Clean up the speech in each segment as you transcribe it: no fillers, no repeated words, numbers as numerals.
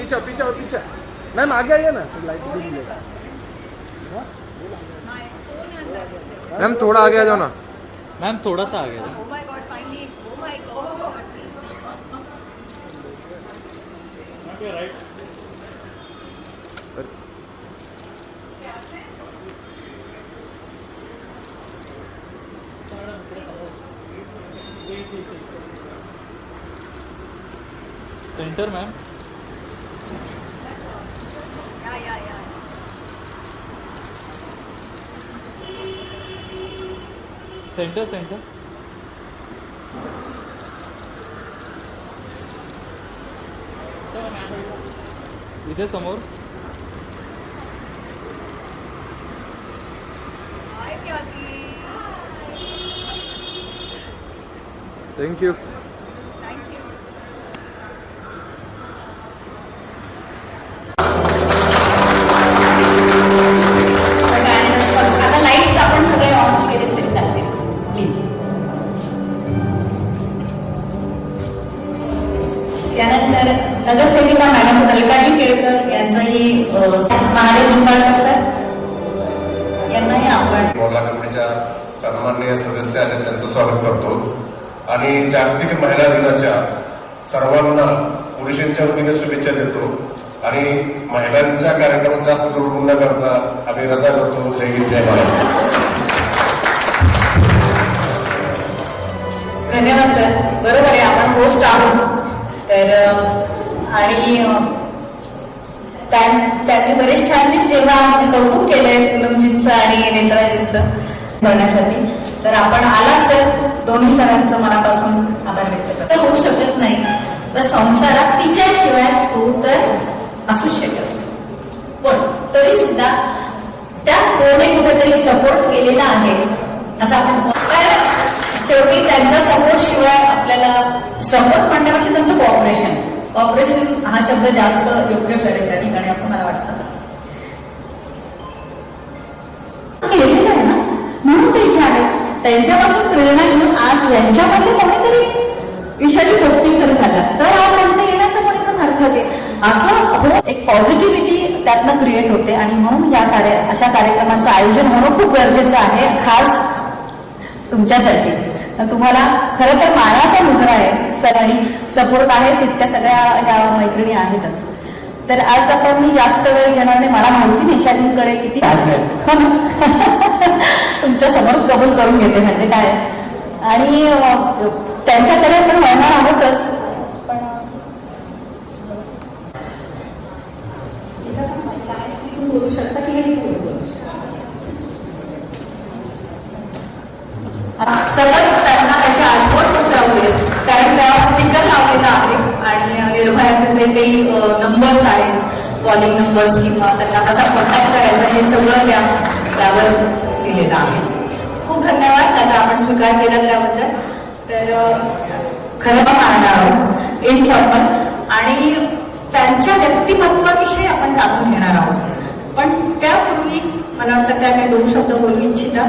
पीछे पीछे और पीछे। मैम आगे आइए ना, लाइट भी मिलेगा। मैम थोड़ा आगे आ जाओ ना। मैम थोड़ा सा आगे जाओ। Oh my God, finally. Oh my God. Okay, right. Centre ma'am. Yeah. Centre इथे समोर। Hi, Kyati. Thank you. Thank you. आता लाईट्स आपण सगळे ऑन केले तरी चालतील प्लीज. यानंतर नगरसेविका मॅडम अलकाजी केळकर यांचंही महादेव निंबाळकर सर यांनाही आपण मोर्ला कंपनीच्या सन्माननीय सदस्य आहेत त्यांचं स्वागत करतो. आणि जागतिक महिला दिनाच्या सर्वांना पुरुषांच्या वतीने शुभेच्छा देतो. आणि महिलांच्या कार्यक्रमात जास्त लोड न करता आम्ही रजा करतो. जय हिंद जय महाराष्ट्र. धन्यवाद सर. बरोबर आहे, आपण होस्ट आहोत तर. आणि त्यांनी बरेच छान जेव्हा कौतुक केलंय पूनमजींचं आणि नेत्राजींचं करण्यासाठी, तर आपण आला सर. दोन्ही सरांचं मनापासून आभार व्यक्त करतो. होऊ शकत नाही तर संसारात तिच्याशिवाय तो तर असूच शकत, पण तरी सुद्धा त्या दोन्ही कुठेतरी सपोर्ट केलेला आहे असं आपण. शेवटी त्यांचा सपोर्ट शिवाय आपल्याला सपोर्ट म्हणण्यापेक्षा त्यांचं कॉपरेशन हा शब्द जास्त योग्य ठरेल त्या ठिकाणी असं मला वाटतं. केलेलं आहे ना म्हणून ते इथे आले. त्यांच्यापासून प्रेरणा घेऊन आज यांच्यामध्ये कोणीतरी ईशाची भक्ती खरं झाला तर आज त्यांचं येण्याचं पण इथं सार्थक आहे असं हो. एक पॉझिटिव्हिटी त्यातनं क्रिएट होते आणि म्हणून या अशा कार्यक्रमाचं आयोजन होणं खूप गरजेचं आहे, खास तुमच्यासाठी. तुम्हाला खरं तर मानाचा मुजरा आहे सर आणि सपोर्ट आहेच. इतक्या सगळ्या ह्या मैत्रिणी आहेतच. तर आज आपण मी जास्त वेळ घेणार नाही. मला माहिती नाही शालींकडे किती तुमच्या समोरच कबूल करून घेते म्हणजे काय. आणि त्यांच्याकडे पण वळणार आहोतच, पण बोलू शकता की सतत त्यांना त्याची आठवण होत राहूया. कारण त्या स्टिकर लावलेला आहे आणि निर्भयाचे जे काही नंबर्स आहेत, कॉलिंग नंबर्स किंवा त्यांना कसा कॉन्टॅक्ट करायचा हे सगळं त्यावर दिलेलं आहे. खूप धन्यवाद त्याचा आपण स्वीकार केला त्याबद्दल. तर खरं मानणार आहोत इनफॉर्मल आणि त्यांच्या व्यक्तिमत्वाविषयी आपण जाणून घेणार आहोत. पण त्यापूर्वी मला वाटतं त्या काही दोन शब्द बोलू इच्छिता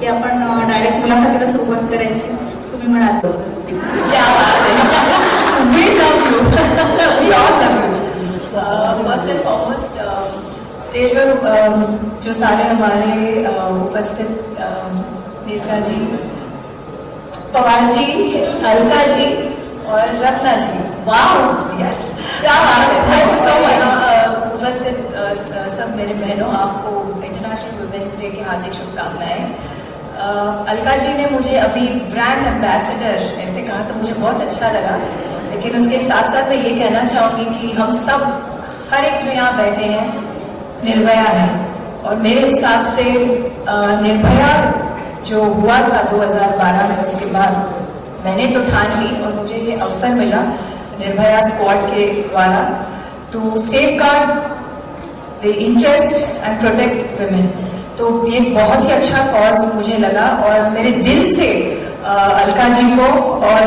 की आपण डायरेक्ट मुलाखतीला सुरुवात करायची. तुम्ही म्हणाल फर्स्ट एंड फॉरमोस्ट स्टेजवर जो सारे हमारे उपस्थित नेत्रा जी, पवार जी, अलका जी और रत्ना जी. वाह, यस, क्या बात है. Thank you so much. उपस्थित सब मेरे बहनों, आपको इंटरनेशनल वुमेन्स डे की हार्दिक शुभकामनाएं. अलका जी ने मुझे अभी ब्रांड एम्बेसडर ऐसे कहा तो मुझे बहुत अच्छा लगा, लेकिन उसके साथ साथ मैं ये कहना चाहूँगी कि हम सब हर एक जो यहाँ बैठे हैं निर्भया है. और मेरे हिसाब से निर्भया जो हुआ था 2012 में, उसके बाद मैंने तो ठान ली और मुझे ये अवसर मिला निर्भया स्क्वाड के द्वारा to safeguard the interest and protect women. तो ये बहुत ही अच्छा कॉज मुझे लगा और मेरे दिल से अलका जी को और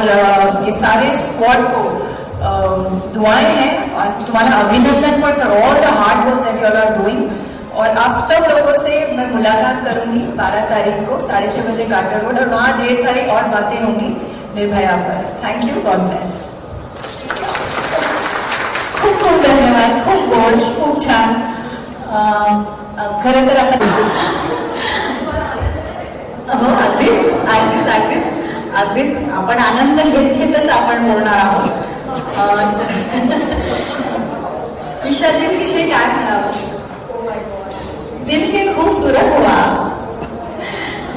ये सारे स्क्वाड को दुआएं हैं और तुम्हारा अभिनंदन for all the hard work that you are doing. और आप सब लोगों से मैं मुलाकात करूंगी 12 तारीख को 6:30 बजे कार्टर रोड, और वहाँ ढेर सारी और बातें होंगी निर्भया पर. Thank you, God bless. खूप खूप धन्यवाद. खूप छान. खरं तर आता हो अगदीच अगदीच अगदीच अगदीच आपण आनंद घेत घेतच आपण बोलणार आहोत. विषयी काय म्हणावं. दिल के खूबसूरत हुआ,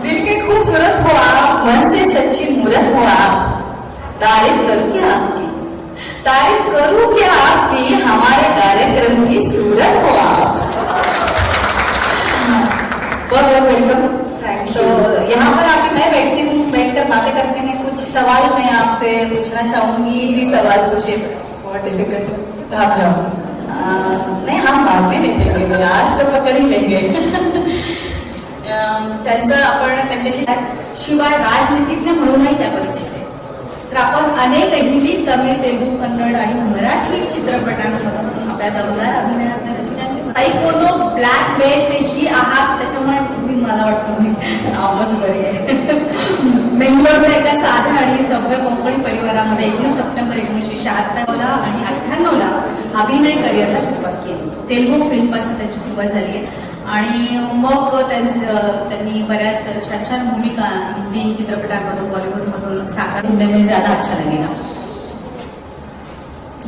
दिल के खूबसूरत हुआ, मन से सच्ची मूरत हुआ. तारीफ करूं क्या आपकी, तारीफ करूं क्या आपकी, हमारे कार्यक्रम की सूरत हो आप. बहुत बहुत वेलकम. तो यहाँ पर आके मैं बैठती हूँ, बैठकर बातें करते हैं. कुछ सवाल मैं आपसे पूछना चाहूंगी. इसी सवाल पूछे, बहुत डिफिकल्ट आप जाओ. नाही हम बाद में नहीं देंगे, आज तो पकड ही लेंगे. त्यांचं आपण त्यांच्याशी शिवाय राजनीतिज्ञ म्हणूनही त्या परिचित आहे. तर आपण अनेक हिंदी, तमिळ, तेलुगू, कन्नड आणि मराठी चित्रपटांमधून आपल्या दमदार अभिनयातल्या रसिकांची काही कोणतो ब्लॅक बेल्ट ही आहात. त्याच्यामुळे तुम्ही मला वाटतं मी आवाज बरी आहे. बेंगलोरच्या एका साध्या आणि सभ्य कोकणी परिवारामध्ये 19 सप्टेंबर 1976 आणि 98ला अभिनय करिअरला सुरुवात केली. तेलुगू फिल्मपासून त्यांची सुरुवात झाली आहे आणि मग त्यांनी बऱ्याच छान छान भूमिका हिंदी चित्रपटांमधून, बॉलिवूडमधून साकार सुनने में ज्यादा अच्छा लगेगा.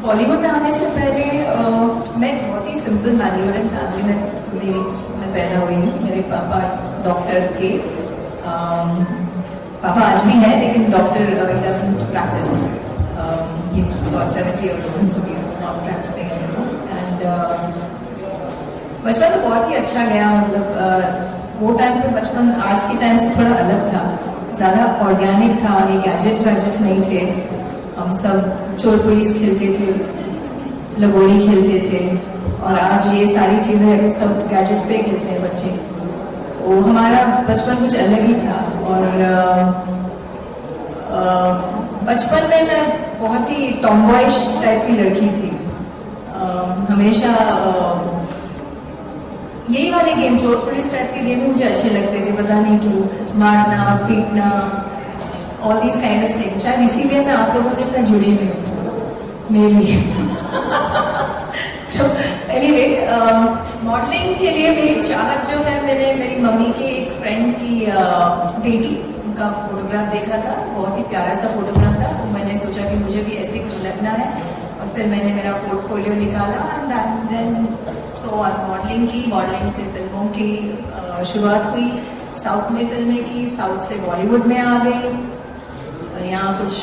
बॉलीवुड में आने से पहले मैं बहुत ही सिंपल मैन्योरन फैमिली में पैदा हुई हूँ. मेरे पापा डॉक्टर थे. पापा आज भी है लेकिन doctor he doesn't practice. He is about 70 years old, so he is not practicing anymore. And बचपन तो बहुत ही अच्छा गया. मतलब वो टाइम पे बचपन आज के टाइम से थोड़ा अलग था, ज़्यादा ऑर्गेनिक था. ये गैजेट्स वैजेट्स नहीं थे. हम सब चोर पुलिस खेलते थे, लगोरी खेलते थे. और आज ये सारी चीज़ें सब गैजेट्स पे खेलते हैं बच्चे. तो हमारा बचपन कुछ अलग ही था. और बचपन में मैं बहुत ही टॉमबॉयश टाइप की लड़की थी. हमेशा यही वाले गेम, चोर पुलिस टाइप के गेम मुझे अच्छे लगते थे. पता नहीं क्यों, मारना, पीटना, all these kind of things. शायद इसीलिए मैं आप लोगों के साथ जुड़ी हुई हूँ, मेरी. सो एनीवे, मॉडलिंग के लिए मेरी चाहत जो है, मैंने मेरी मम्मी की एक फ्रेंड की बेटी, उनका फोटोग्राफ देखा था. बहुत ही प्यारा सा फोटोग्राफ था. तो मैंने सोचा कि मुझे भी ऐसे कुछ लगना है. और फिर मैंने मेरा पोर्टफोलियो निकाला एंड देन सो मॉडलिंग की. मॉडलिंग से फिल्मों की शुरुआत हुई. साउथ में फिल्में की, साउथ से बॉलीवुड में आ गई और यहाँ कुछ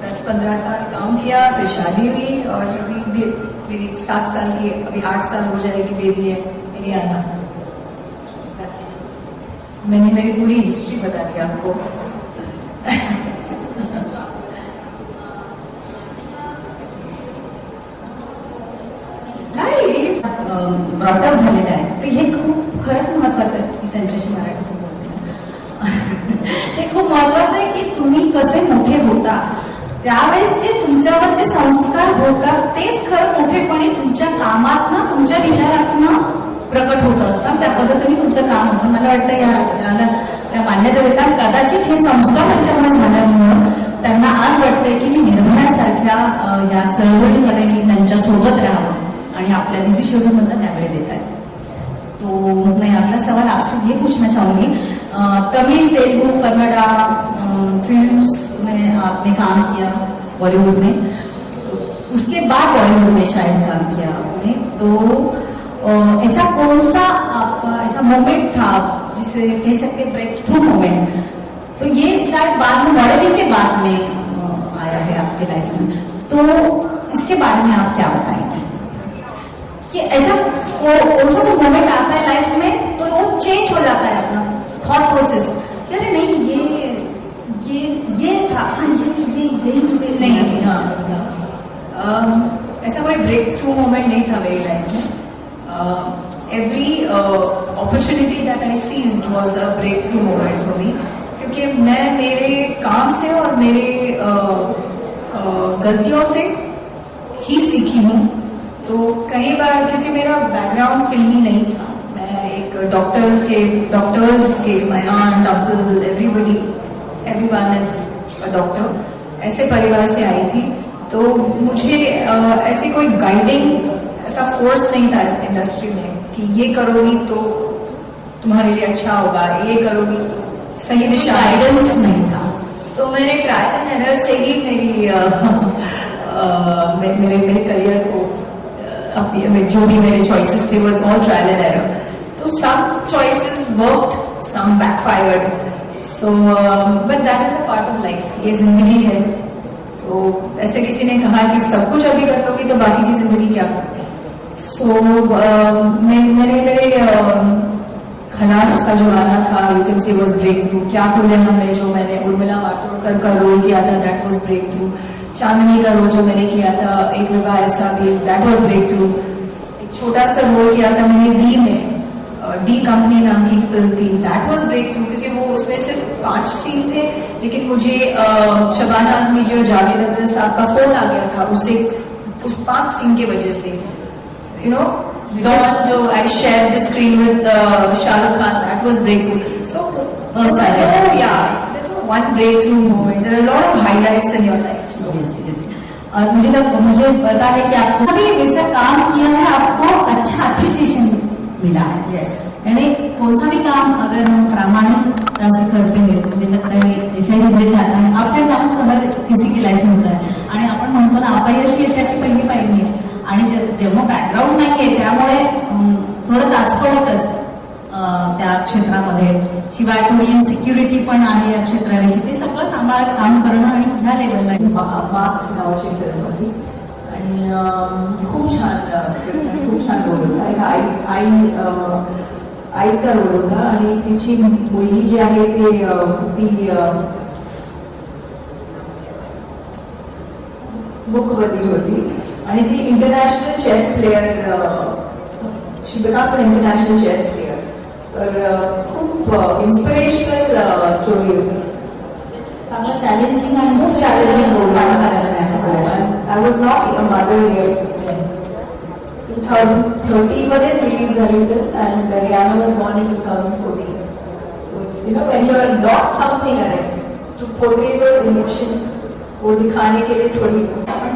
10-15 साल काम किया. फिर शादी हुई और अभी मेरी 7 साल की, अभी 8 साल हो जाएगी बेबी है मेरी आना. मैंने मेरी पूरी हिस्ट्री बता दी आपको. ब्रॉडअप झालेलं आहे. तर हे खूप खरंच महत्वाचं आहे की त्यांच्याशी मराठीतून बोलते. हे खूप महत्वाचं आहे की तुम्ही कसे मोठे होता, त्यावेळेस जे तुमच्यावर जे संस्कार होतात तेच खरं मोठेपणी तुमच्या कामातनं, तुमच्या विचारातनं प्रकट होत असतात. त्या पद्धतीने तुमचं काम होतं. मला वाटतं याला त्या मान्यता देतात. कदाचित हे संस्कार त्यांच्यामुळे झाल्यामुळं त्यांना आज वाटतंय की मी निर्भयासारख्या या चळवळीमध्ये मी त्यांच्या सोबत राहावं आणि आपल्या बिझी शेड्यूलमधनं त्यावेळी देत आहे. तो मैं अगला सवाल आपसे ये पूछना चाहूंगी. तमिल, तेलुगु, कन्नड़ा फिल्म्स में आपने काम किया, बॉलीवुड में. तो उसके बाद बॉलीवुड में शायद काम किया आपने. तो ऐसा कौन सा आपका ऐसा मोमेंट था जिसे कह सकते ब्रेक थ्रू मोमेंट. तो ये शायद बाद में, मॉडलिंग के बाद में आया है आपके लाइफ में. तो इसके बारे में आप क्या बताएंगे कि ऐसा कौन सा जो मोमेंट आता है लाइफ में तो वो चेंज हो जाता है अपना थॉट प्रोसेस. अरे नहीं ये था, हाँ ये मुझे नहीं. हाँ, ऐसा कोई ब्रेक थ्रू मोमेंट नहीं था मेरी लाइफ में. Every opportunity that I seized was a breakthrough moment for me. क्योंकि मैं मेरे काम से और मेरे गलतियों से ही सीखी हूँ. तो कई बार, क्योंकि मेरा बैकग्राउंड फिल्मी नहीं था, मैं एक डॉक्टर्स के my aunt, uncle, everyone is a doctor, ऐसे परिवार से आई थी. तो मुझे ऐसी कोई गाइडिंग ऐसा फोर्स नहीं था इस इंडस्ट्री में कि ये करोगी तो तुम्हारे लिए अच्छा होगा, ये करोगी तो सही दिशा, गाइडेंस नहीं था। तो मैंने ट्रायल एंड एरर से ही मेरे करियर को अपनी जो भी मेरे चॉइसेस थे was all trial and error. तो some choices worked, some backfired, so but that is a part of life, ये जिंदगी है। तो ऐसे किसी ने कहा कि सब कुछ अभी कर लोगी तो बाकी की जिंदगी क्या करते। सो मेरे खलास का जो गाना था you can see was breakthrough. क्या बोले हमें, जो मैंने उर्मिला मातोंडकर का रोल किया था, दैट वाज ब्रेक थ्रू। चांदनी का रोल जो मैंने किया था, एक लगा ऐसा भी, दैट वाज ब्रेक थ्रू। एक छोटा सा रोल किया था मैंने डी में, डी कंपनी नाम की फिल्म थी, दैट वाज ब्रेक थ्रू, क्योंकि वो उसमें सिर्फ 5 सीन थे, लेकिन मुझे शबाना आजमी जी और जावेद अख्तर साहब का फोन आ गया था उस 5 सीन की वजह से। यू नो Dawn, जो I shared the screen with Shah Rukh Khan, that was breakthrough. So yeah, there's no one breakthrough moment. There are a lot of highlights in your life. So. Yes. और मुझे पता है कि आपको अभी ऐसा काम किया है, आपको अच्छा अप्रिसिएशन मिला है। Yes. यानी कौन सा भी काम अगर हम प्रामाणिकता से करते हैं तो मुझे लगता है ऐसा ही रिझल्ट आता है। अप्स अँड डाऊन्स हर किसी की लाईफ होत आहे आणि आपण म्हणतो ना अपयश यशाची पहिली पायरी आहे आणि जेव्हा बॅकग्राऊंड नाहीये त्यामुळे थोडं चाचपडतच त्या क्षेत्रामध्ये, शिवाय थोडी इनसिक्युरिटी पण आहे या क्षेत्राविषयी, ते सगळं सांभाळत काम करणं आणि ह्या लेवलला मात नावाची फिल्म होती आणि खूप छान रोल होता। आईचा रोल होता आणि तिची मुलगी जी आहे ती मुखबधीर होती आणि ती international chess player, she becomes an international chess player. तर खूप इन्स्पिरेशनल स्टोरी होती, चांगलं चॅलेंजिंग आणि खूप challenging role I was not a mother yet. 2013 मध्येच रिलीज झाली film and Riyana was born in 2014. So it's you know when you are not something correct to portray those emotions, वो दिखाने के लिए थोडी आपण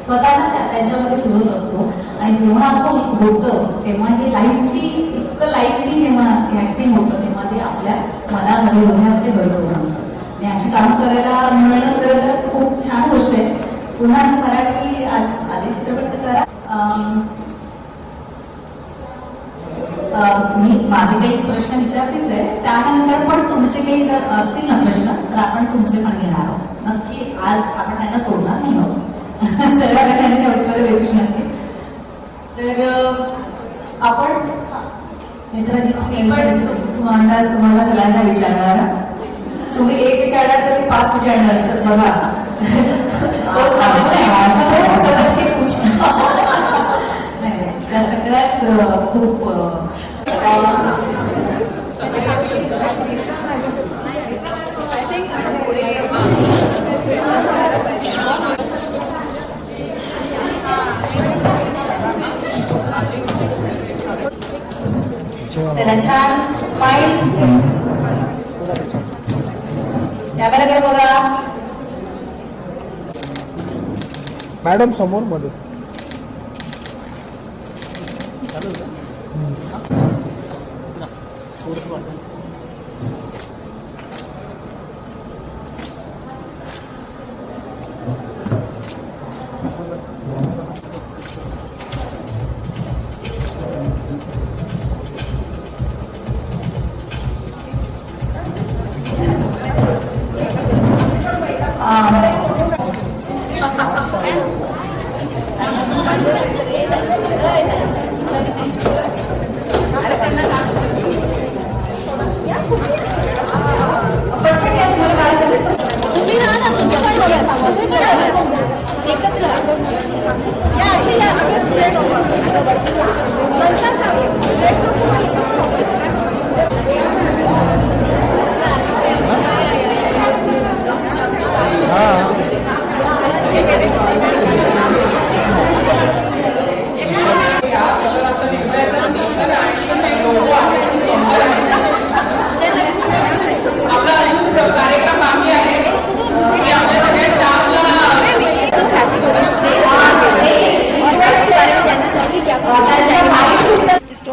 स्वतःला त्यांच्यामध्ये शोधत असतो आणि जेव्हा असं होतं तेव्हा हे लाईफली, इतकं लाईफली जेव्हा ऍक्टिंग होतं तेव्हा ते आपल्या मनामध्ये हृदयामध्ये घडवून असतं आणि अशी काम करायला मिळणं खरं तर खूप छान गोष्ट आहे. पुन्हा अशी मराठी आले चित्रपट तर करा. मी माझे काही प्रश्न विचारतेच आहे, त्यानंतर पण तुमचे काही जर असतील ना प्रश्न तर आपण तुमचे पण घेणार आहोत नक्की. आज आपण त्यांना सोडणार नाही आहोत, सर्व प्रश्नांची ते उत्तरं देतील नक्कीच. तर आपण तुम्हाला सगळ्यांना विचारणार, तुम्ही एक विचारणार तर मी 5 विचारणार, तर बघा त्या सगळ्याच खूप चला छान स्माईल, कॅमेराकडे बघा मॅडम समोर मध्ये या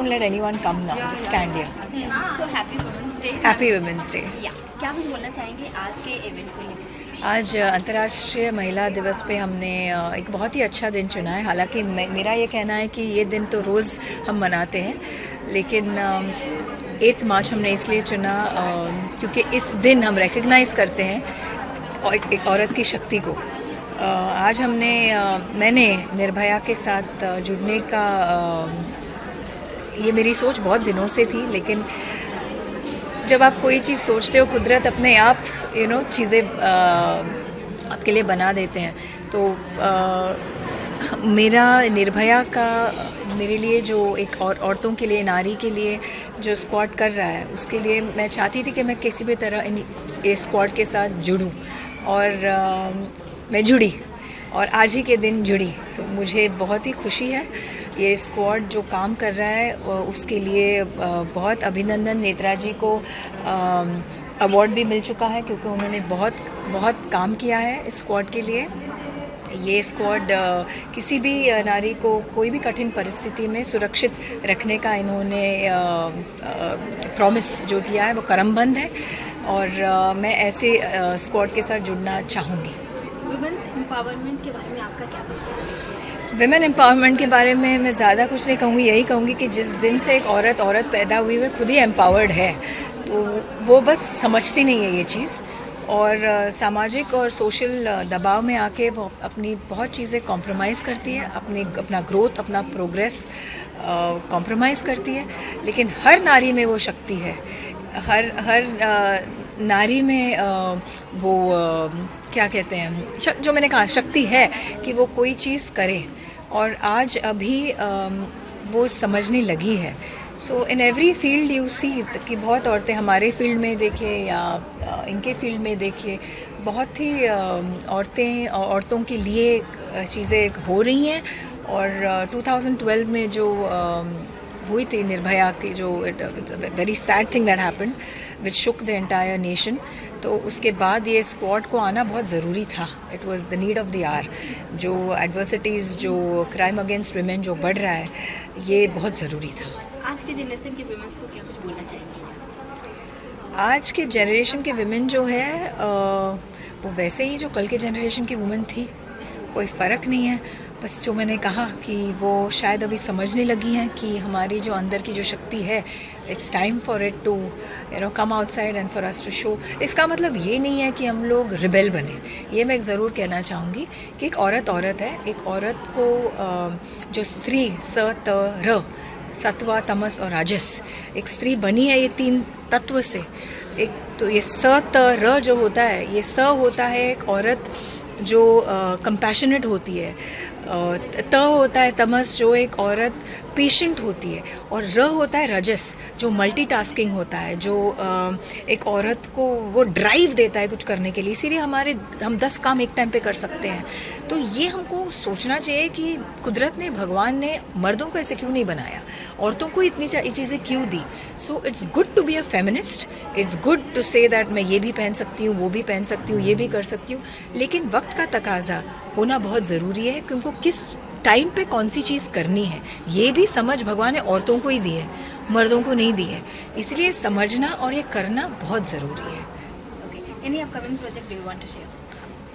don't let anyone come now. Just stand here. So happy women's day. Happy Women's Day. या क्या कुछ बोलना चाहेंगे आज के इवेंट को लेकर? आज अंतर्राष्ट्रीय महिला दिवस पे हमने एक बहुत ही अच्छा दिन चुना है। हालांकि मेरा ये कहना है कि ये दिन तो रोज़ हम मनाते हैं, लेकिन 8 मार्च हमने इसलिए चुना क्योंकि इस दिन हम रिकग्नाइज़ करते हैं एक औरत की शक्ति को। आज मैंने निर्भया के साथ जुड़ने का ये मेरी सोच बहुत दिनों से थी, लेकिन जब आप कोई चीज़ सोचते हो कुदरत अपने आप चीज़ें आपके लिए बना देते हैं। तो मेरा निर्भया का मेरे लिए जो एक और औरतों के लिए, नारी के लिए जो स्क्वाड कर रहा है, उसके लिए मैं चाहती थी कि मैं किसी भी तरह इस स्क्वाड के साथ जुड़ूं, और मैं जुड़ी और आज ही के दिन जुड़ी। तो मुझे बहुत ही खुशी है। ये स्क्वाड जो काम कर रहा है उसके लिए बहुत अभिनंदन। नेत्रा जी को अवार्ड भी मिल चुका है क्योंकि उन्होंने बहुत काम किया है इस स्क्वाड के लिए। ये स्क्वाड किसी भी नारी को कोई भी कठिन परिस्थिति में सुरक्षित रखने का इन्होंने प्रॉमिस जो किया है वो करमबंद है, और मैं ऐसे स्क्वाड के साथ जुड़ना चाहूँगी। वुमेन्स एम्पावरमेंट के बारे में आपका क्या कुछ कहना है? विमेन एम्पावरमेंट के बारे में मैं ज़्यादा कुछ नहीं कहूँगी। यही कहूँगी कि जिस दिन से एक औरत पैदा हुई है खुद ही एम्पावर्ड है, तो वो बस समझती नहीं है ये चीज़, और सामाजिक और सोशल दबाव में आके वो अपनी बहुत चीज़ें कॉम्प्रोमाइज़ करती है, अपना ग्रोथ, अपना प्रोग्रेस कॉम्प्रोमाइज़ करती है। लेकिन हर नारी में वो शक्ति है, हर नारी में वो क्या कहते हैं, जो मैंने कहा शक्ति है कि वो कोई चीज़ करे, और आज अभी वो समझने लगी है। सो in every field you see कि बहुत औरतें, हमारे फील्ड में देखिए या इनके फील्ड में देखिए, बहुत ही औरतों के लिए चीज़ें हो रही हैं। और 2012 में जो हुई थी निर्भया की, जो very sad thing that happened which shook the entire nation, तो उसके बाद ये स्क्वाड को आना बहुत ज़रूरी था। It was the need of the hour. जो एडवर्सिटीज़, जो क्राइम अगेंस्ट वुमेन जो बढ़ रहा है, ये बहुत ज़रूरी था। आज के जनरेशन के वुमेन्स को क्या कुछ बोलना चाहेंगे? आज के जनरेशन के वुमेन जो है वो वैसे ही जो कल के जनरेशन की वुमेन थी, कोई फ़र्क नहीं है। बस जो मैंने कहा कि वो शायद अभी समझने लगी हैं कि हमारी जो अंदर की जो शक्ति है, it's time for it to come outside and for us to show. इसका मतलब ये नहीं है कि हम लोग रिबेल बने। ये मैं ज़रूर कहना चाहूँगी कि एक औरत है। एक औरत को जो स्त्री सत्व, तमस और राजस, एक स्त्री बनी है ये 3 तत्व से। एक तो ये जो होता है, ये होता है एक औरत जो कंपैशनेट होती है, होता है तमस, जो एक औरत पेशेंट होती है, और होता है रजस, जो मल्टीटास्किंग होता है, जो एक औरत को वो ड्राइव देता है कुछ करने के लिए। इसीलिए हम 10 काम एक टाइम पे कर सकते हैं। तो ये हमको सोचना चाहिए कि कुदरत ने, भगवान ने मर्दों को ऐसे क्यों नहीं बनाया, औरतों को इतनी चीज़ें क्यों दी। So it's good to be a feminist, it's good to say that मैं ये भी पहन सकती हूँ, वो भी पहन सकती हूँ, ये भी कर सकती हूँ, लेकिन वक्त का तकाजा होना बहुत ज़रूरी है, क्योंकि किस टाइम पे कौन सी चीज़ करनी है ये भी समझ भगवान ने औरतों को ही दी है, मर्दों को नहीं दी है। इसलिए समझना और ये करना बहुत ज़रूरी है। Okay. Any upcoming project do you want to share?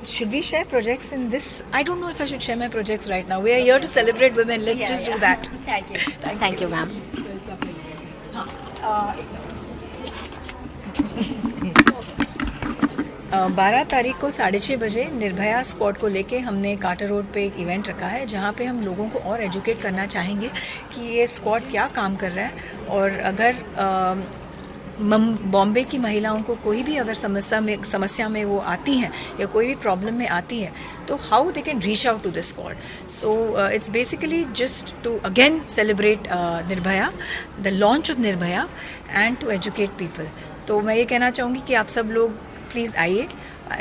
Should we share projects in this? I don't know if I should share my projects right now. We are here to celebrate women. Let's just do that. Thank you. Thank you, ma'am. 12 तारीख को 6:30 बजे Nirbhaya squad को लेके हमने quarter road पे एक event रखा है, जहाँ पे हम लोगों को और एजुकेट करना चाहेंगे कि ये स्क्वाड क्या काम कर रहा है। और अगर बॉम्बे की महिलाओं को कोई भी अगर समस्या में वो आती हैं या कोई भी प्रॉब्लम में आती है, तो how they can reach out to the squad. So it's basically just to again celebrate Nirbhaya, the launch of Nirbhaya, and to educate people. तो मैं ये कहना चाहूँगी कि आप सब लोग प्लीज़ आइए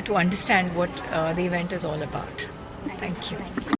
to understand what the event is all about. Thank you.